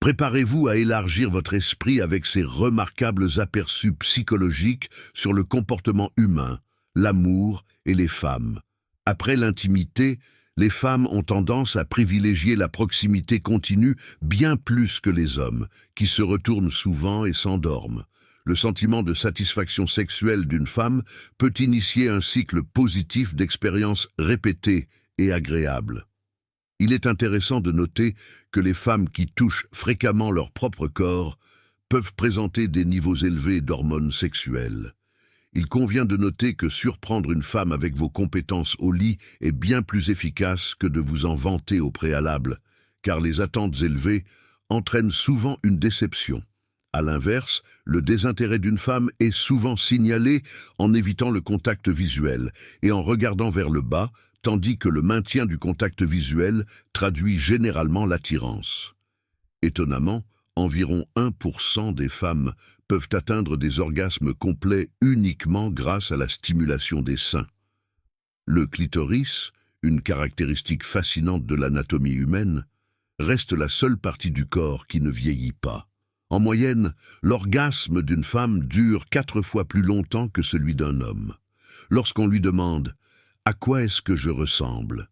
Préparez-vous à élargir votre esprit avec ces remarquables aperçus psychologiques sur le comportement humain, l'amour et les femmes. Après l'intimité, les femmes ont tendance à privilégier la proximité continue bien plus que les hommes, qui se retournent souvent et s'endorment. Le sentiment de satisfaction sexuelle d'une femme peut initier un cycle positif d'expériences répétées et agréables. Il est intéressant de noter que les femmes qui touchent fréquemment leur propre corps peuvent présenter des niveaux élevés d'hormones sexuelles. Il convient de noter que surprendre une femme avec vos compétences au lit est bien plus efficace que de vous en vanter au préalable, car les attentes élevées entraînent souvent une déception. À l'inverse, le désintérêt d'une femme est souvent signalé en évitant le contact visuel et en regardant vers le bas, tandis que le maintien du contact visuel traduit généralement l'attirance. Étonnamment, environ 1% des femmes peuvent atteindre des orgasmes complets uniquement grâce à la stimulation des seins. Le clitoris, une caractéristique fascinante de l'anatomie humaine, reste la seule partie du corps qui ne vieillit pas. En moyenne, l'orgasme d'une femme dure 4 fois plus longtemps que celui d'un homme. Lorsqu'on lui demande « À quoi est-ce que je ressemble ?»,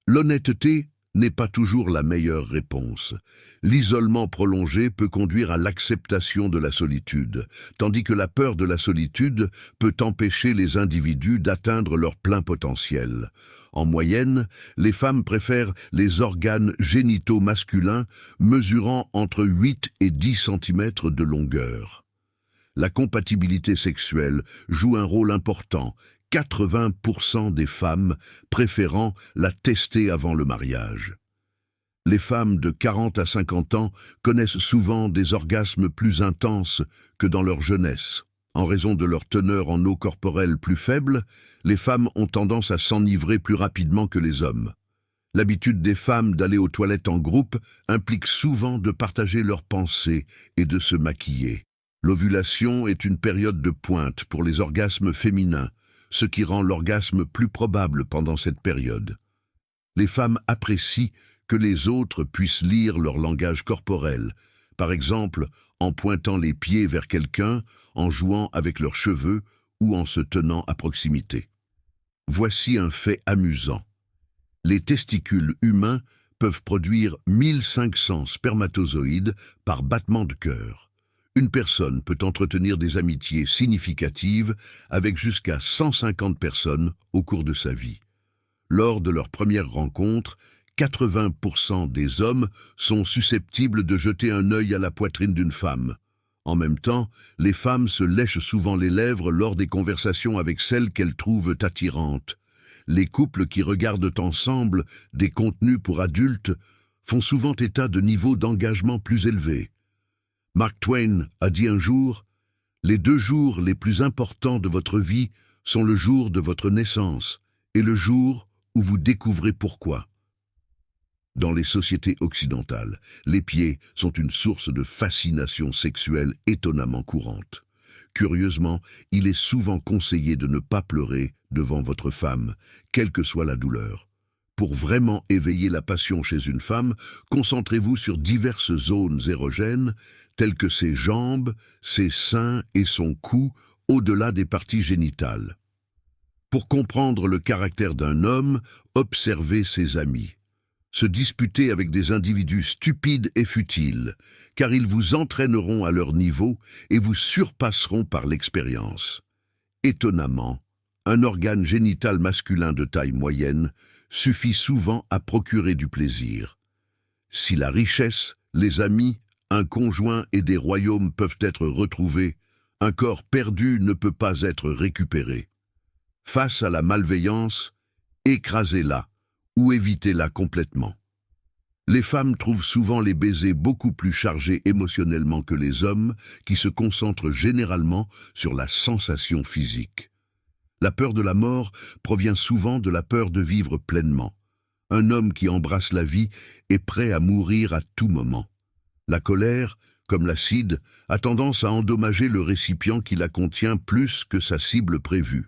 l'honnêteté n'est pas toujours la meilleure réponse. L'isolement prolongé peut conduire à l'acceptation de la solitude, tandis que la peur de la solitude peut empêcher les individus d'atteindre leur plein potentiel. En moyenne, les femmes préfèrent les organes génitaux masculins mesurant entre 8 et 10 cm de longueur. La compatibilité sexuelle joue un rôle important, 80% des femmes préférant la tester avant le mariage. Les femmes de 40 à 50 ans connaissent souvent des orgasmes plus intenses que dans leur jeunesse. En raison de leur teneur en eau corporelle plus faible, les femmes ont tendance à s'enivrer plus rapidement que les hommes. L'habitude des femmes d'aller aux toilettes en groupe implique souvent de partager leurs pensées et de se maquiller. L'ovulation est une période de pointe pour les orgasmes féminins, ce qui rend l'orgasme plus probable pendant cette période. Les femmes apprécient que les autres puissent lire leur langage corporel, par exemple en pointant les pieds vers quelqu'un, en jouant avec leurs cheveux ou en se tenant à proximité. Voici un fait amusant. Les testicules humains peuvent produire 1500 spermatozoïdes par battement de cœur. Une personne peut entretenir des amitiés significatives avec jusqu'à 150 personnes au cours de sa vie. Lors de leur première rencontre, 80% des hommes sont susceptibles de jeter un œil à la poitrine d'une femme. En même temps, les femmes se lèchent souvent les lèvres lors des conversations avec celles qu'elles trouvent attirantes. Les couples qui regardent ensemble des contenus pour adultes font souvent état de niveaux d'engagement plus élevés. Mark Twain a dit un jour « Les 2 jours les plus importants de votre vie sont le jour de votre naissance et le jour où vous découvrez pourquoi. » Dans les sociétés occidentales, les pieds sont une source de fascination sexuelle étonnamment courante. Curieusement, il est souvent conseillé de ne pas pleurer devant votre femme, quelle que soit la douleur. Pour vraiment éveiller la passion chez une femme, concentrez-vous sur diverses zones érogènes, telles que ses jambes, ses seins et son cou, au-delà des parties génitales. Pour comprendre le caractère d'un homme, observez ses amis. Se disputer avec des individus stupides et futiles, car ils vous entraîneront à leur niveau et vous surpasseront par l'expérience. Étonnamment, un organe génital masculin de taille moyenne suffit souvent à procurer du plaisir. Si la richesse, les amis, un conjoint et des royaumes peuvent être retrouvés, un corps perdu ne peut pas être récupéré. Face à la malveillance, écrasez-la ou évitez-la complètement. Les femmes trouvent souvent les baisers beaucoup plus chargés émotionnellement que les hommes, qui se concentrent généralement sur la sensation physique. La peur de la mort provient souvent de la peur de vivre pleinement. Un homme qui embrasse la vie est prêt à mourir à tout moment. La colère, comme l'acide, a tendance à endommager le récipient qui la contient plus que sa cible prévue.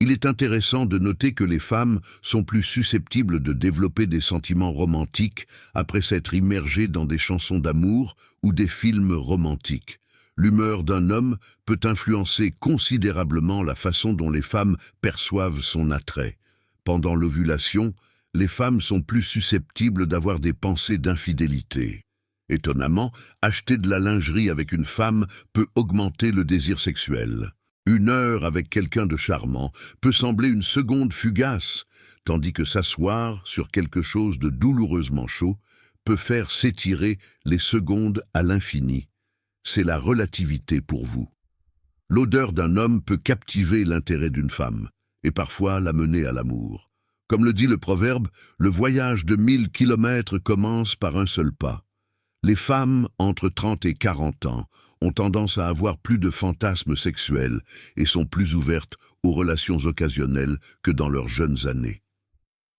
Il est intéressant de noter que les femmes sont plus susceptibles de développer des sentiments romantiques après s'être immergées dans des chansons d'amour ou des films romantiques. L'humeur d'un homme peut influencer considérablement la façon dont les femmes perçoivent son attrait. Pendant l'ovulation, les femmes sont plus susceptibles d'avoir des pensées d'infidélité. Étonnamment, acheter de la lingerie avec une femme peut augmenter le désir sexuel. Une heure avec quelqu'un de charmant peut sembler une seconde fugace, tandis que s'asseoir sur quelque chose de douloureusement chaud peut faire s'étirer les secondes à l'infini. C'est la relativité pour vous. L'odeur d'un homme peut captiver l'intérêt d'une femme, et parfois la mener à l'amour. Comme le dit le proverbe, le voyage de 1000 kilomètres commence par un seul pas. Les femmes entre 30 et 40 ans ont tendance à avoir plus de fantasmes sexuels et sont plus ouvertes aux relations occasionnelles que dans leurs jeunes années.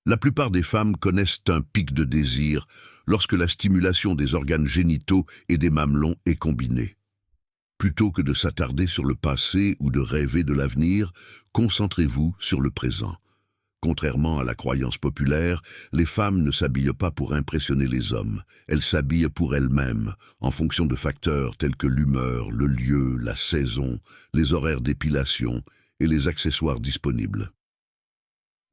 La plupart des femmes connaissent un pic de désir lorsque la stimulation des organes génitaux et des mamelons est combinée. Plutôt que de s'attarder sur le passé ou de rêver de l'avenir, concentrez-vous sur le présent. Contrairement à la croyance populaire, les femmes ne s'habillent pas pour impressionner les hommes. Elles s'habillent pour elles-mêmes, en fonction de facteurs tels que l'humeur, le lieu, la saison, les horaires d'épilation et les accessoires disponibles.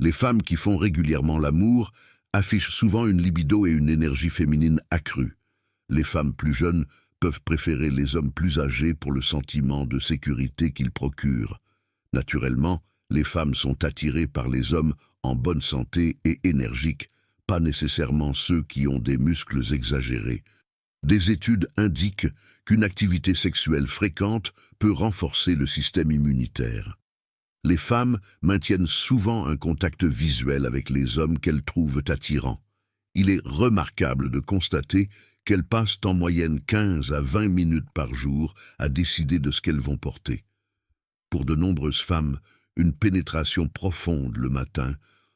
Les femmes qui font régulièrement l'amour affichent souvent une libido et une énergie féminine accrue. Les femmes plus jeunes peuvent préférer les hommes plus âgés pour le sentiment de sécurité qu'ils procurent. Naturellement, les femmes sont attirées par les hommes en bonne santé et énergiques, pas nécessairement ceux qui ont des muscles exagérés. Des études indiquent qu'une activité sexuelle fréquente peut renforcer le système immunitaire. Les femmes maintiennent souvent un contact visuel avec les hommes qu'elles trouvent attirants. Il est remarquable de constater qu'elles passent en moyenne 15 à 20 minutes par jour à décider de ce qu'elles vont porter. Pour de nombreuses femmes, une pénétration profonde le matin,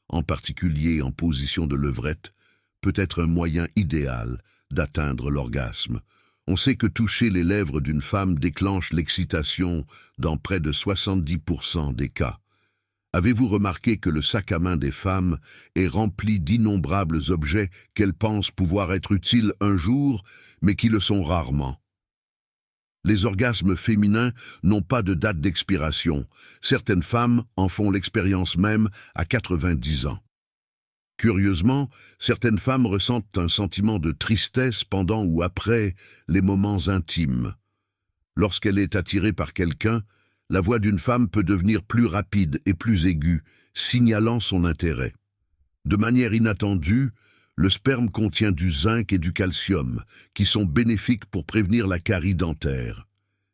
en particulier en position de levrette, peut être un moyen idéal d'atteindre l'orgasme. On sait que toucher les lèvres d'une femme déclenche l'excitation dans près de 70% des cas. Avez-vous remarqué que le sac à main des femmes est rempli d'innombrables objets qu'elles pensent pouvoir être utiles un jour, mais qui le sont rarement? Les orgasmes féminins n'ont pas de date d'expiration. Certaines femmes en font l'expérience même à 90 ans. Curieusement, certaines femmes ressentent un sentiment de tristesse pendant ou après les moments intimes. Lorsqu'elle est attirée par quelqu'un, la voix d'une femme peut devenir plus rapide et plus aiguë, signalant son intérêt. De manière inattendue, le sperme contient du zinc et du calcium, qui sont bénéfiques pour prévenir la carie dentaire.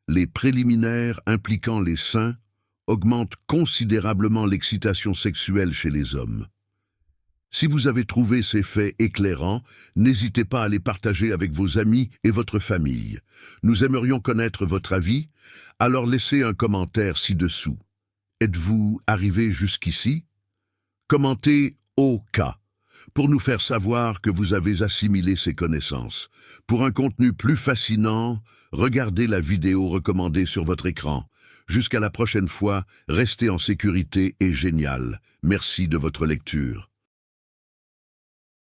Les préliminaires impliquant les seins augmentent considérablement l'excitation sexuelle chez les hommes. Si vous avez trouvé ces faits éclairants, n'hésitez pas à les partager avec vos amis et votre famille. Nous aimerions connaître votre avis, alors laissez un commentaire ci-dessous. Êtes-vous arrivé jusqu'ici? Commentez OK pour nous faire savoir que vous avez assimilé ces connaissances. Pour un contenu plus fascinant, regardez la vidéo recommandée sur votre écran. Jusqu'à la prochaine fois, restez en sécurité et génial. Merci de votre lecture.